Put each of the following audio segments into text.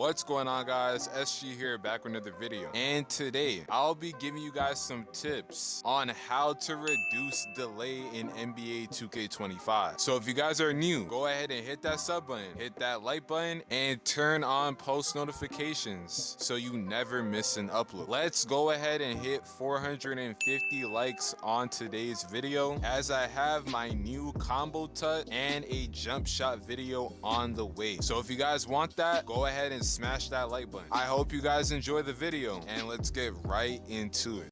What's going on, guys? SG here, back with another video, and today I'll be giving you guys some tips on how to reduce delay in NBA 2K25. So if you guys are new, go ahead and hit that sub button, hit that like button, and turn on post notifications so you never miss an upload. Let's go ahead and hit 450 likes on today's video, as I have my new combo tut and a jump shot video on the way. So if you guys want that, go ahead and smash that like button. I hope you guys enjoy the video, and let's get right into it.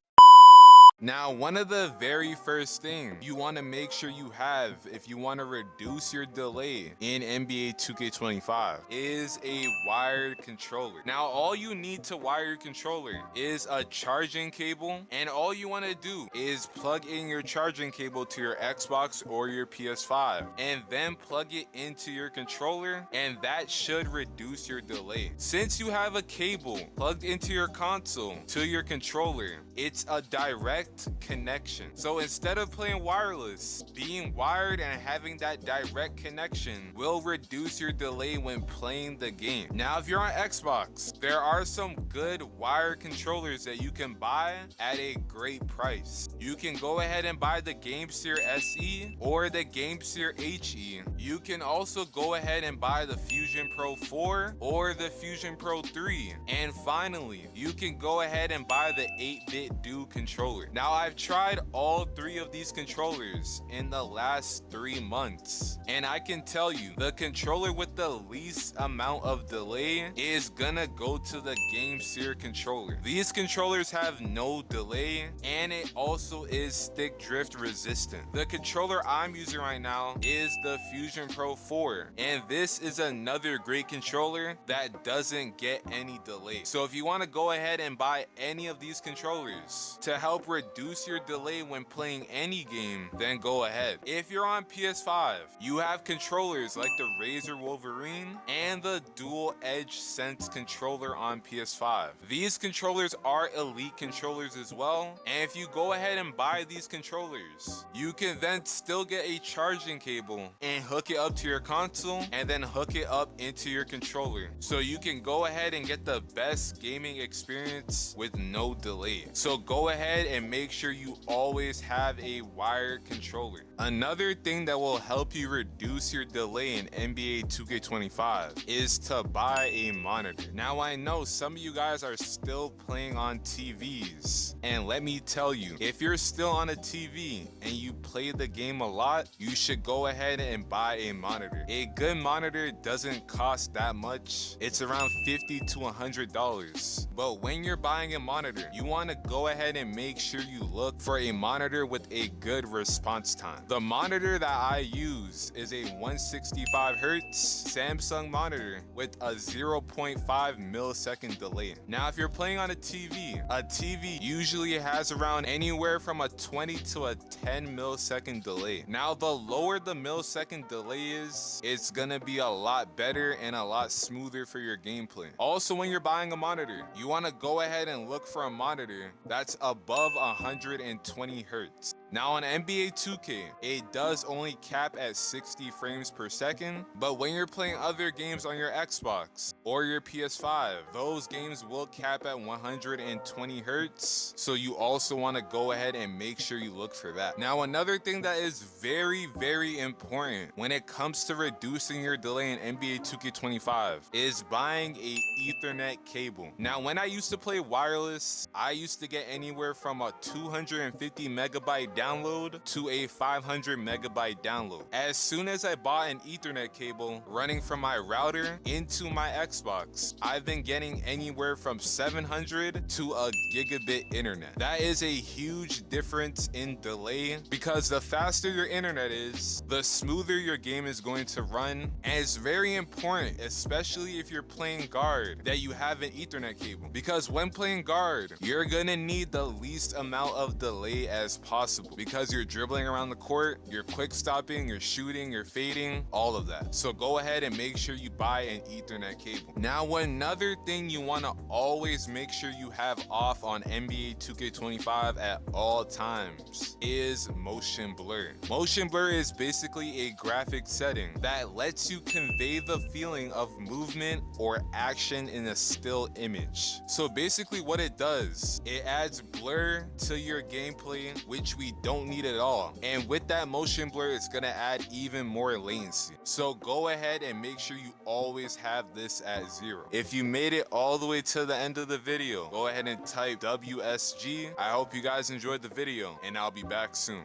Now, one of the very first things you want to make sure you have if you want to reduce your delay in NBA 2K25 is a wired controller. Now, all you need to wire your controller is a charging cable, and all you want to do is plug in your charging cable to your Xbox or your PS5 and then plug it into your controller, and that should reduce your delay. Since you have a cable plugged into your console to your controller, it's a direct connection. So instead of playing wireless, being wired and having that direct connection will reduce your delay when playing the game. Now, if you're on Xbox, there are some good wired controllers that you can buy at a great price. You can go ahead and buy the GameSeer SE or the GameSeer HE. You can also go ahead and buy the Fusion Pro 4 or the Fusion Pro 3. And finally, you can go ahead and buy the 8-bit Do controller. Now, I've tried all three of these controllers in the last 3 months, and I can tell you the controller with the least amount of delay is gonna go to the GameSeer controller. These controllers have no delay, and it also is stick drift resistant. The controller I'm using right now is the Fusion Pro 4, and this is another great controller that doesn't get any delay. So if you want to go ahead and buy any of these controllers to help reduce your delay when playing any game, then go ahead. If you're on PS5, you have controllers like the Razer Wolverine and the Dual Edge Sense controller on PS5. These controllers are elite controllers as well, and if you go ahead and buy these controllers, you can then still get a charging cable and hook it up to your console and then hook it up into your controller, so you can go ahead and get the best gaming experience with no delay. So go ahead and make sure you always have a wired controller. Another thing that will help you reduce your delay in NBA 2K25 is to buy a monitor. Now, I know some of you guys are still playing on TVs, and let me tell you, if you're still on a TV and you play the game a lot, you should go ahead and buy a monitor. A good monitor doesn't cost that much. It's around $50 to $100. But when you're buying a monitor, you want to go ahead and make sure you look for a monitor with a good response time. The monitor that I use is a 165 Hertz Samsung monitor with a 0.5 millisecond delay. Now, if you're playing on a TV usually has around anywhere from a 20 to a 10 millisecond delay. Now, the lower the millisecond delay is, it's gonna be a lot better and a lot smoother for your gameplay. Also, when you're buying a monitor, you want to go ahead and look for a monitor that's above 120 Hertz. Now, on NBA 2K, it does only cap at 60 frames per second, but when you're playing other games on your Xbox or your PS5, those games will cap at 120 Hertz, so you also want to go ahead and make sure you look for that. Now, another thing that is very, very important when it comes to reducing your delay in NBA 2K25 is buying a Ethernet cable. Now, when I used to play wireless, I used to get anywhere from a 250 megabyte download to a 500 megabyte download. As soon as I bought an Ethernet cable running from my router into my Xbox, I've been getting anywhere from 700 to a gigabit internet. That is a huge difference in delay, because the faster your internet is, the smoother your game is going to run. And it's very important, especially if you're playing guard, that you have an Ethernet cable, because when playing guard, you're gonna need the least amount of delay as possible. possible because you're dribbling around the court, you're quick stopping, you're shooting, you're fading, all of that. So go ahead and make sure you buy an Ethernet cable. Now, another thing you want to always make sure you have off on NBA 2K25 at all times is motion blur. Motion blur is basically a graphic setting that lets you convey the feeling of movement or action in a still image. So basically what it does, it adds blur to your gameplay, which we don't need at all. And with that motion blur, it's gonna add even more latency. So go ahead and make sure you always have this at 0. If you made it all the way to the end of the video, go ahead and type WSG. I hope you guys enjoyed the video, and I'll be back soon.